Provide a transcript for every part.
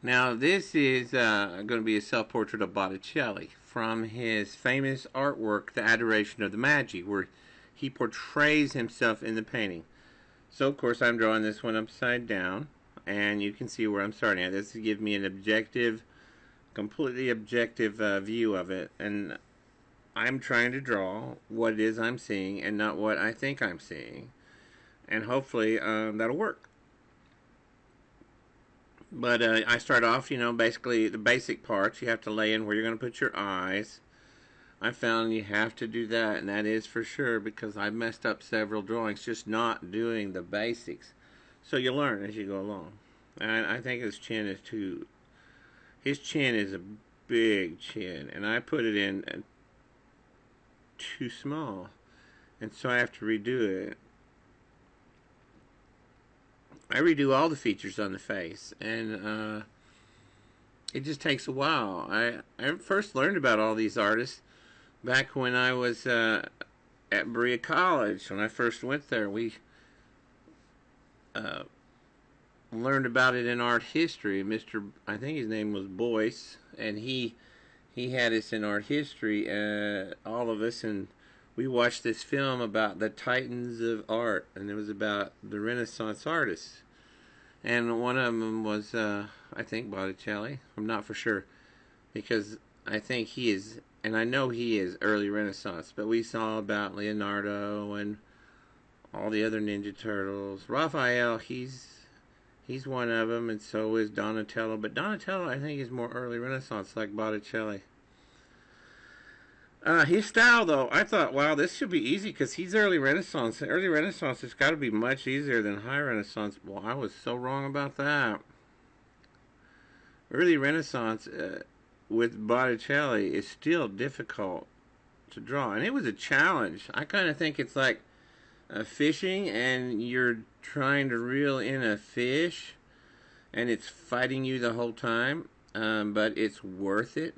Now, this is going to be a self-portrait of Botticelli from his famous artwork, The Adoration of the Magi, where he portrays himself in the painting. So, of course, I'm drawing this one upside down, and you can see where I'm starting at. This will give me an objective, completely objective view of it, and I'm trying to draw what it is I'm seeing and not what I think I'm seeing, and hopefully that'll work. But I start off, basically the basic parts. You have to lay in where you're going to put your eyes. I found you have to do that, and that is for sure because I messed up several drawings just not doing the basics. So you learn as you go along. And I think his chin is too. His chin is a big chin, and I put it in too small, and so I have to redo it. I redo all the features on the face, and it just takes a while. I first learned about all these artists back when I was at Berea College. When I first went there, we uh, learned about it in art history. I think his name was Boyce, and he had us in art history, all of us, and we watched this film about the titans of art, and it was about the Renaissance artists. And one of them was, I think, Botticelli. I'm not for sure, because I think he is, and I know he is early Renaissance, but we saw about Leonardo and all the other Ninja Turtles. Raphael, he's one of them, and so is Donatello. But Donatello, I think, is more early Renaissance, like Botticelli. His style, though, I thought, wow, this should be easy because he's early Renaissance. Early Renaissance has got to be much easier than high Renaissance. Well, I was so wrong about that. Early Renaissance with Botticelli is still difficult to draw, and it was a challenge. I kind of think it's like fishing, and you're trying to reel in a fish, and it's fighting you the whole time, but it's worth it.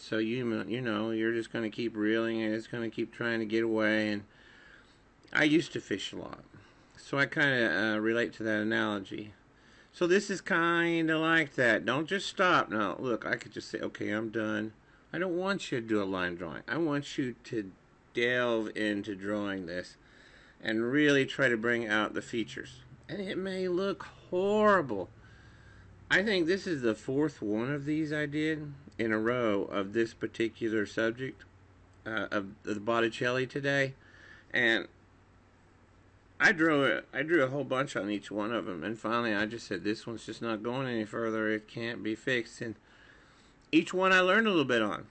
So you're just going to keep reeling, and it's going to keep trying to get away. And I used to fish a lot, so I kind of relate to that analogy. So this is kind of like that. Don't just stop. Now, look, I could just say, okay, I'm done. I don't want you to do a line drawing. I want you to delve into drawing this and really try to bring out the features. And it may look horrible. I think this is the fourth one of these I did in a row of this particular subject of the Botticelli today, and I drew a whole bunch on each one of them, and finally I just said this one's just not going any further. It can't be fixed, and each one I learned a little bit on.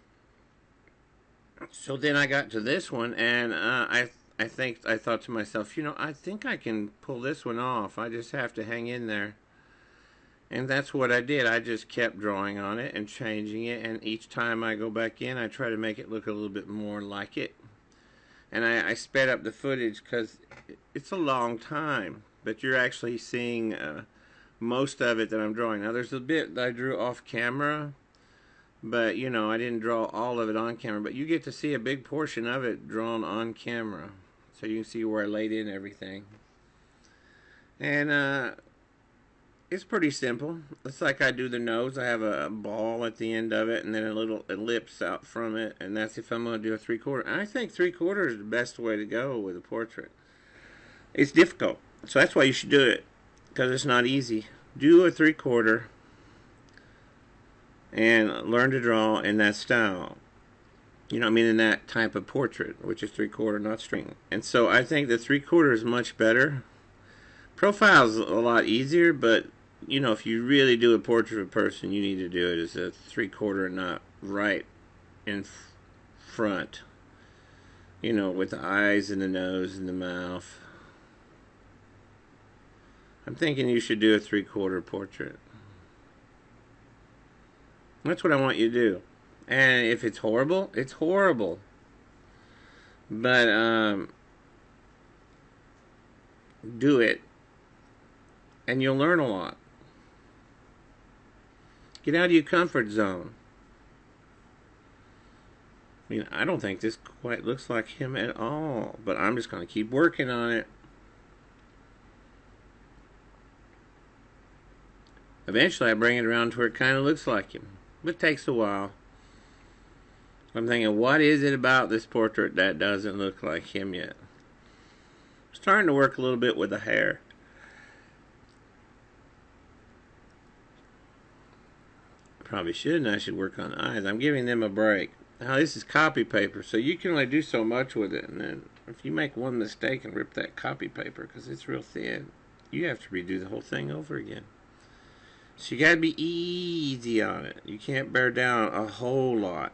So then I got to this one, and I thought to myself, I think I can pull this one off. I just have to hang in there. And that's what I did. I just kept drawing on it and changing it. And each time I go back in, I try to make it look a little bit more like it. And I sped up the footage because it's a long time. But you're actually seeing most of it that I'm drawing. Now, there's a bit that I drew off camera. But, I didn't draw all of it on camera. But you get to see a big portion of it drawn on camera. So you can see where I laid in everything. And it's pretty simple. It's like I do the nose. I have a ball at the end of it and then a little ellipse out from it. And that's if I'm going to do a 3/4. And I think 3/4 is the best way to go with a portrait. It's difficult. So that's why you should do it. Because it's not easy. Do a 3/4 and learn to draw in that style. In that type of portrait, which is 3/4, not string. And so I think the 3/4 is much better. Profile's a lot easier, but if you really do a portrait of a person, you need to do it as a 3/4 and not right in front. With the eyes and the nose and the mouth. I'm thinking you should do a 3/4 portrait. That's what I want you to do. And if it's horrible, it's horrible. But do it, and you'll learn a lot. Get out of your comfort zone. I don't think this quite looks like him at all, but I'm just going to keep working on it. Eventually I bring it around to where it kind of looks like him. But it takes a while. I'm thinking, what is it about this portrait that doesn't look like him yet? I'm starting to work a little bit with the hair. Probably shouldn't. I should work on the eyes. I'm giving them a break. Now this is copy paper, so you can only do so much with it. And then if you make one mistake and rip that copy paper because it's real thin, you have to redo the whole thing over again. So you got to be easy on it. You can't bear down a whole lot.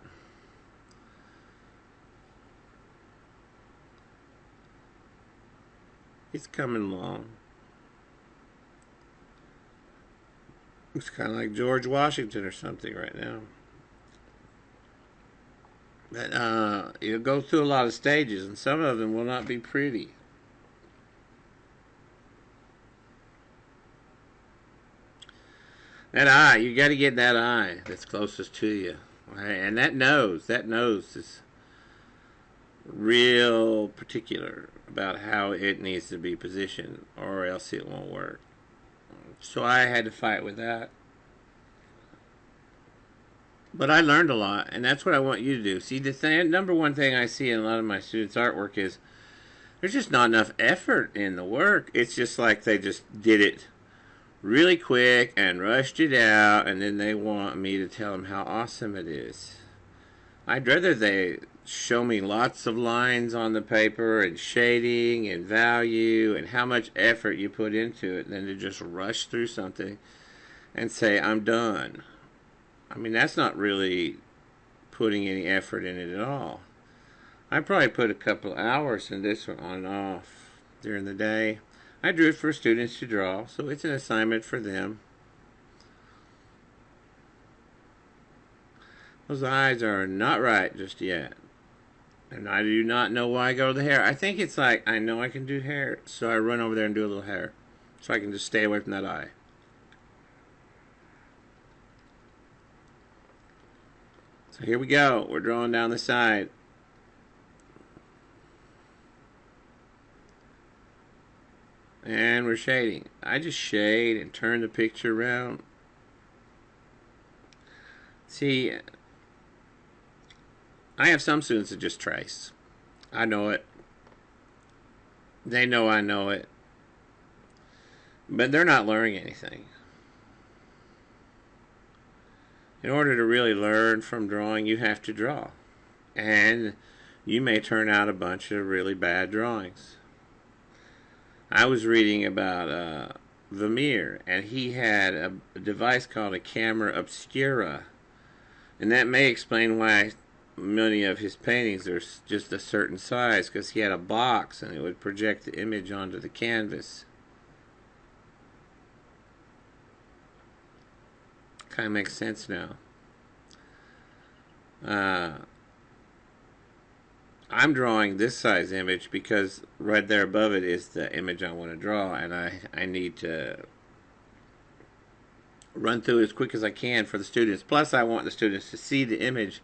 It's coming along. It's kind of like George Washington or something right now. But you'll go through a lot of stages, and some of them will not be pretty. That eye, you got to get that eye that's closest to you. And that nose is real particular about how it needs to be positioned, or else it won't work. So I had to fight with that. But I learned a lot, and that's what I want you to do. See, the number one thing I see in a lot of my students' artwork is there's just not enough effort in the work. It's just like they just did it really quick and rushed it out, and then they want me to tell them how awesome it is. I'd rather they show me lots of lines on the paper and shading and value and how much effort you put into it than to just rush through something and say, I'm done. I mean, that's not really putting any effort in it at all. I probably put a couple of hours in this one on and off during the day. I drew it for students to draw, so it's an assignment for them. Those eyes are not right just yet. And I do not know why I go to the hair. I think it's like, I know I can do hair, so I run over there and do a little hair. So I can just stay away from that eye. So here we go. We're drawing down the side. And we're shading. I just shade and turn the picture around. See, I have some students that just trace. I know it. They know I know it. But they're not learning anything. In order to really learn from drawing, you have to draw. And you may turn out a bunch of really bad drawings. I was reading about Vermeer, and he had a device called a camera obscura. And that may explain why many of his paintings are just a certain size, because he had a box and it would project the image onto the canvas. Kind of makes sense now. I'm drawing this size image because right there above it is the image I want to draw, and I need to run through it as quick as I can for the students. Plus, I want the students to see the image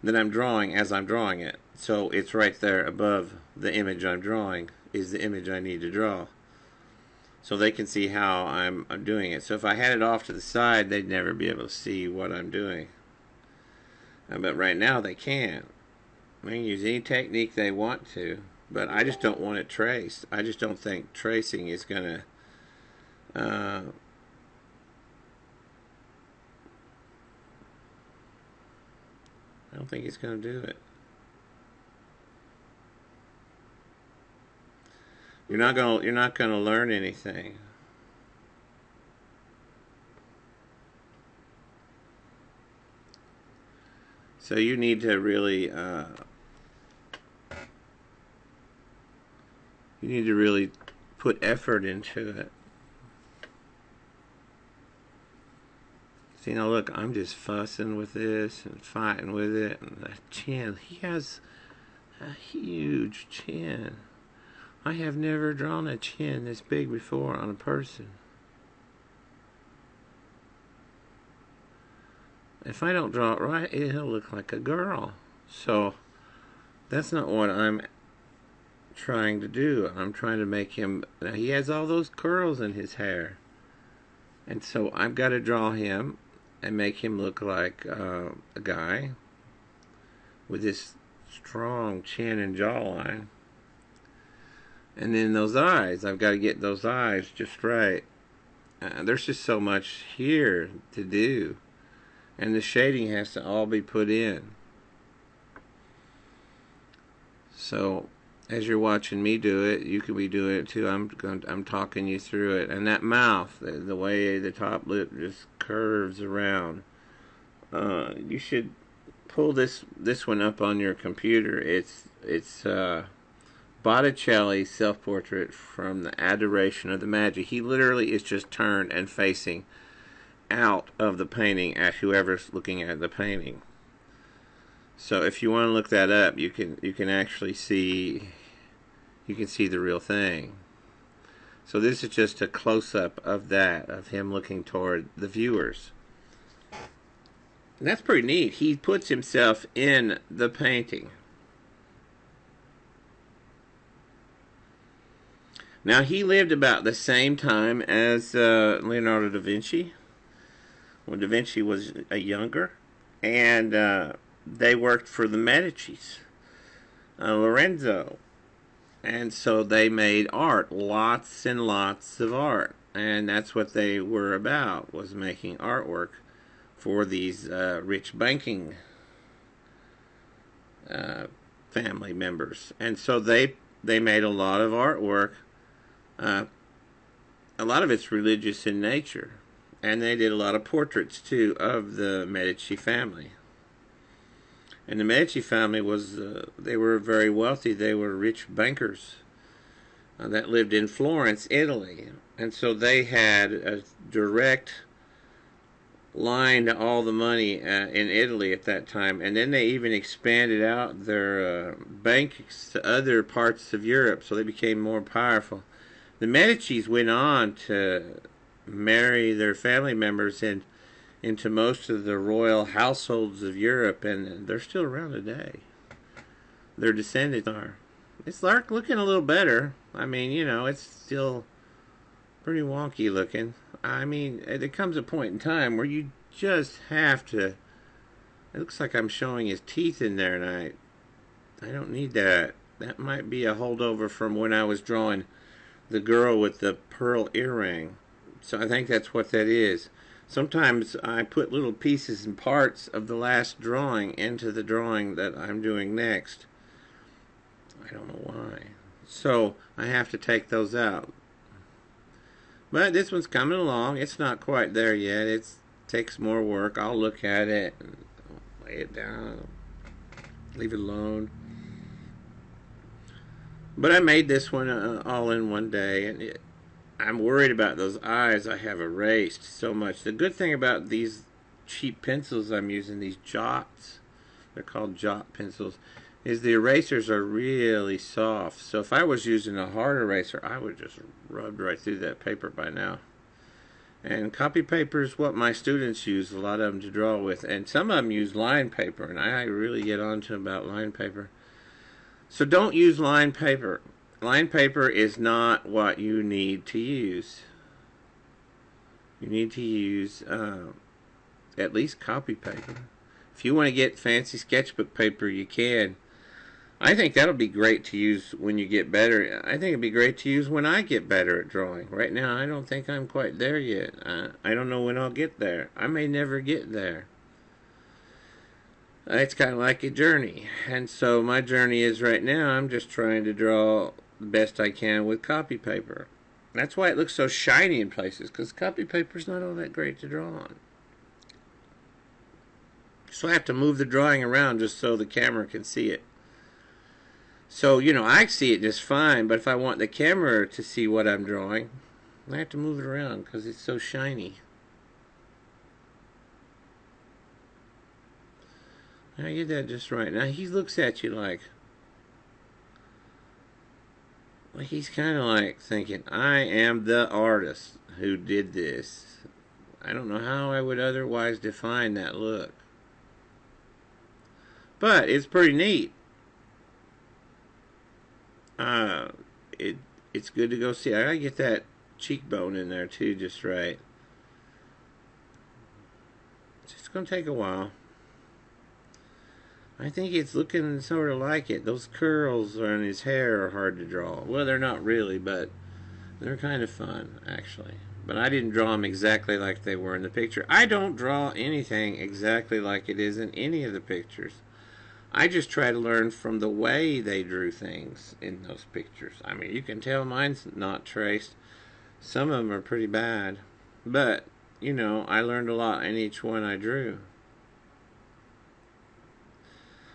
that I'm drawing as I'm drawing it. So it's right there above the image I'm drawing is the image I need to draw. So they can see how I'm doing it. So if I had it off to the side, they'd never be able to see what I'm doing. But right now they can. They can use any technique they want to, but I just don't want it traced. I just don't think tracing is going to I don't think it's going to do it. You're not going to learn anything. So you need to really put effort into it. See, now look, I'm just fussing with this and fighting with it. And the chin, he has a huge chin. I have never drawn a chin this big before on a person. If I don't draw it right, it'll look like a girl. So that's not what I'm trying to do. I'm trying to make him, now he has all those curls in his hair. And so I've got to draw him and make him look like a guy with this strong chin and jawline. And then those eyes, I've got to get those eyes just right. There's just so much here to do. And the shading has to all be put in. So as you're watching me do it, you can be doing it too. I'm talking you through it. And that mouth, the way the top lip just curves around. You should pull this one up on your computer. It's Botticelli self-portrait from the Adoration of the Magi. He literally is just turned and facing out of the painting at whoever's looking at the painting. So if you want to look that up, you can actually see the real thing. So this is just a close-up of that, of him looking toward the viewers. And that's pretty neat. He puts himself in the painting. Now, he lived about the same time as Leonardo da Vinci, when Da Vinci was a younger, and they worked for the Medicis, Lorenzo, and so they made art, lots and lots of art, and that's what they were about, was making artwork for these rich banking family members. And so they made a lot of artwork. A lot of it's religious in nature, and they did a lot of portraits too of the Medici family. And the Medici family was they were very wealthy. They were rich bankers that lived in Florence, Italy, and so they had a direct line to all the money in Italy at that time. And then they even expanded out their banks to other parts of Europe, so they became more powerful. The Medicis went on to marry their family members into most of the royal households of Europe, and they're still around today. Their descendants are. It's looking a little better. I mean, it's still pretty wonky looking. I mean, there comes a point in time where you just have to... It looks like I'm showing his teeth in there, and I don't need that. That might be a holdover from when I was drawing the girl with the pearl earring. So I think that's what that is. Sometimes I put little pieces and parts of the last drawing into the drawing that I'm doing next. I don't know why. So I have to take those out. But this one's coming along. It's not quite there yet. It takes more work. I'll look at it and lay it down. Leave it alone. But I made this one all in one day, and I'm worried about those eyes I have erased so much. The good thing about these cheap pencils I'm using, these Jots, they're called Jot pencils, is the erasers are really soft. So if I was using a hard eraser, I would just rub right through that paper by now. And copy paper is what my students use, a lot of them, to draw with. And some of them use line paper, and I really get on to them about line paper. So don't use line paper. Line paper is not what you need to use. You need to use at least copy paper. If you want to get fancy sketchbook paper, you can. I think that'll be great to use when you get better. I think it'd be great to use when I get better at drawing. Right now, I don't think I'm quite there yet. I don't know when I'll get there. I may never get there. It's kind of like a journey. And so my journey is right now, I'm just trying to draw the best I can with copy paper. That's why it looks so shiny in places, because copy paper is not all that great to draw on. So I have to move the drawing around just so the camera can see it. So, I see it just fine, but if I want the camera to see what I'm drawing, I have to move it around because it's so shiny. I get that just right. Now he looks at you like he's kind of like thinking, I am the artist who did this. I don't know how I would otherwise define that look. But it's pretty neat. It's good to go see. I gotta get that cheekbone in there too, just right. going to take a while. I think it's looking sort of like it. Those curls on his hair are hard to draw. Well, they're not really, but they're kind of fun, actually. But I didn't draw them exactly like they were in the picture. I don't draw anything exactly like it is in any of the pictures. I just try to learn from the way they drew things in those pictures. I mean, you can tell mine's not traced. Some of them are pretty bad. But, you know, I learned a lot in each one I drew.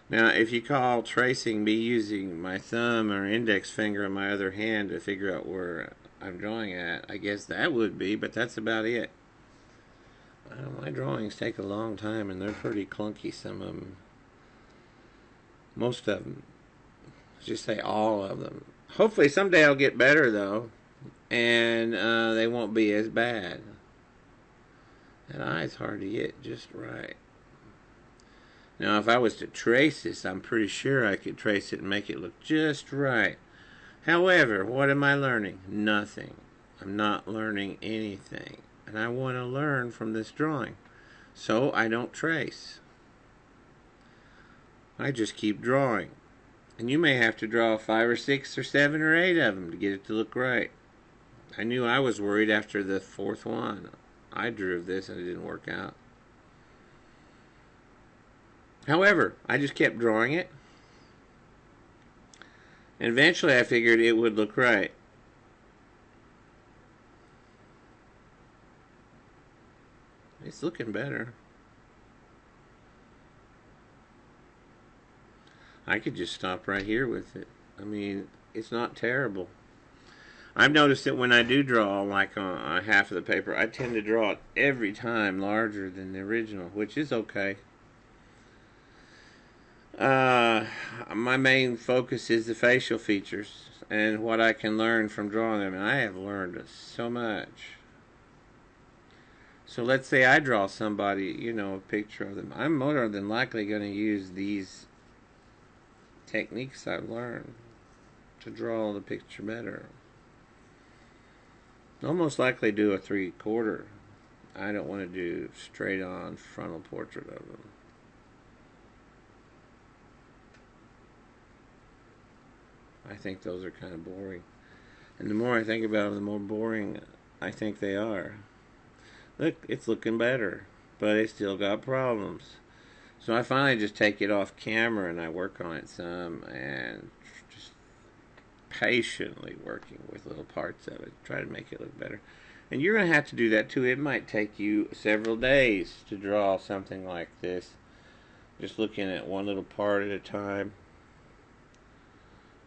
Now, if you call tracing me using my thumb or index finger on my other hand to figure out where I'm drawing at, I guess that would be, but that's about it. My drawings take a long time, and they're pretty clunky, some of them. Most of them. Let's just say all of them. Hopefully someday I'll get better, though, and they won't be as bad. That eye's hard to get just right. Now, if I was to trace this, I'm pretty sure I could trace it and make it look just right. However, what am I learning? Nothing. I'm not learning anything. And I want to learn from this drawing. So I don't trace. I just keep drawing. And you may have to draw 5 or 6 or 7 or 8 of them to get it to look right. I knew I was worried after the 4th one. I drew this and it didn't work out. However, I just kept drawing it. And eventually I figured it would look right. It's looking better. I could just stop right here with it. I mean, it's not terrible. I've noticed that when I do draw, like on half of the paper, I tend to draw it every time larger than the original, which is okay. My main focus is the facial features and what I can learn from drawing them, and I have learned so much. So let's say I draw somebody, you know, a picture of them. I'm more than likely going to use these techniques I've learned to draw the picture better. I'll most likely do a 3/4. I don't want to do straight on frontal portrait of them. I think those are kind of boring. And the more I think about them, the more boring I think they are. Look, it's looking better, but it's still got problems. So I finally just take it off camera and I work on it some and just patiently working with little parts of it, try to make it look better. And you're going to have to do that too. It might take you several days to draw something like this, just looking at one little part at a time.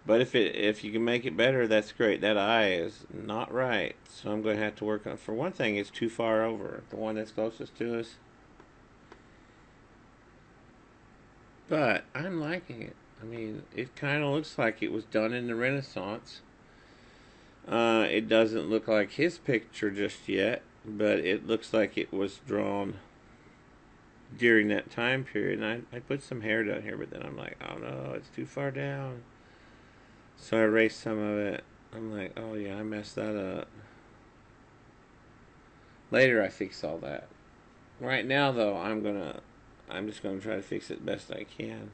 But if you can make it better, that's great. That eye is not right, so I'm going to have to work on it. For one thing, it's too far over, the one that's closest to us. But I'm liking it. I mean, it kind of looks like it was done in the Renaissance. It doesn't look like his picture just yet, but it looks like it was drawn during that time period. And I put some hair down here, but then I'm like, oh no, it's too far down. So I erased some of it. I'm like, oh yeah, I messed that up. Later I fix all that. Right now though, I'm just gonna try to fix it best I can.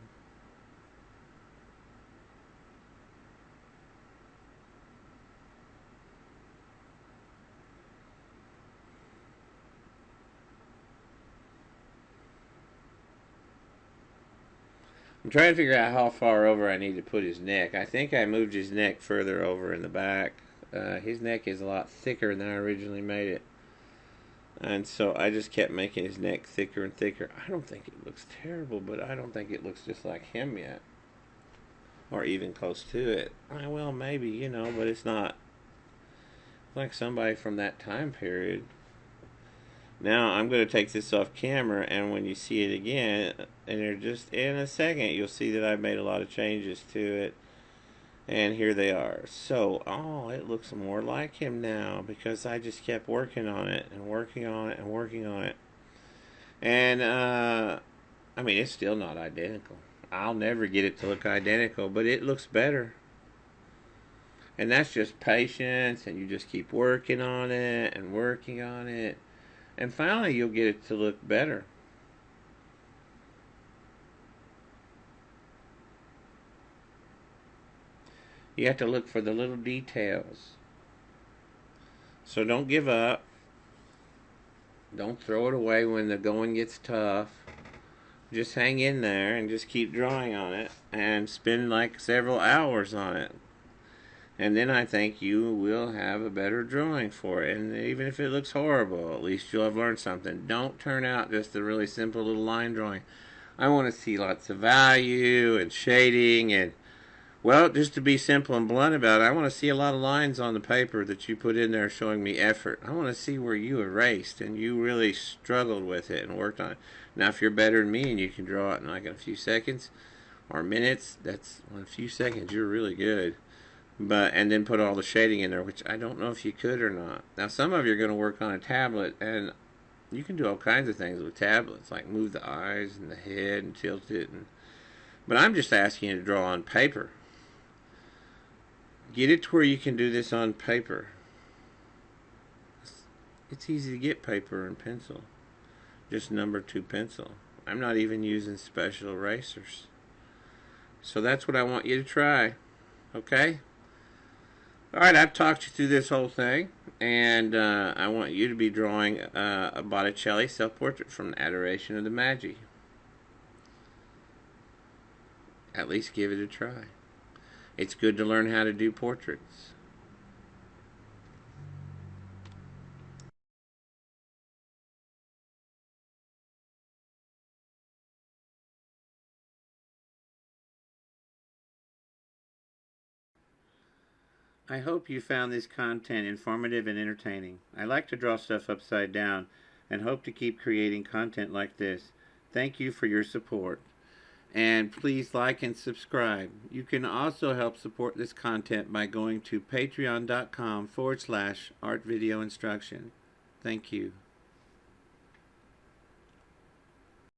I'm trying to figure out how far over I need to put his neck. I think I moved his neck further over in the back. His neck is a lot thicker than I originally made it. And so I just kept making his neck thicker and thicker. I don't think it looks terrible, but I don't think it looks just like him yet. Or even close to it. Well, maybe, you know, but it's not like somebody from that time period. Now I'm going to take this off camera, and when you see it again, and just in a second, you'll see that I've made a lot of changes to it. And here they are. So, it looks more like him now because I just kept working on it and working on it and working on it. And, I mean, it's still not identical. I'll never get it to look identical, but it looks better. And that's just patience, and you just keep working on it and working on it. And finally, you'll get it to look better. You have to look for the little details. So don't give up. Don't throw it away when the going gets tough. Just hang in there and just keep drawing on it and spend like several hours on it. And then I think you will have a better drawing for it. And even if it looks horrible, at least you'll have learned something. Don't turn out just a really simple little line drawing. I want to see lots of value and shading and, well, just to be simple and blunt about it, I want to see a lot of lines on the paper that you put in there showing me effort. I want to see where you erased and you really struggled with it and worked on it. Now, if you're better than me and you can draw it in like a few seconds or minutes, that's in a few seconds, you're really good. And then put all the shading in there, which I don't know if you could or not. Now, some of you are going to work on a tablet, and you can do all kinds of things with tablets, like move the eyes and the head and tilt it. But I'm just asking you to draw on paper. Get it to where you can do this on paper. It's easy to get paper and pencil. Just number 2 pencil. I'm not even using special erasers. So that's what I want you to try. Okay? Alright, I've talked you through this whole thing, and I want you to be drawing a Botticelli self-portrait from the Adoration of the Magi. At least give it a try. It's good to learn how to do portraits. I hope you found this content informative and entertaining. I like to draw stuff upside down and hope to keep creating content like this. Thank you for your support. And please like and subscribe. You can also help support this content by going to patreon.com/artvideoinstruction. Thank you.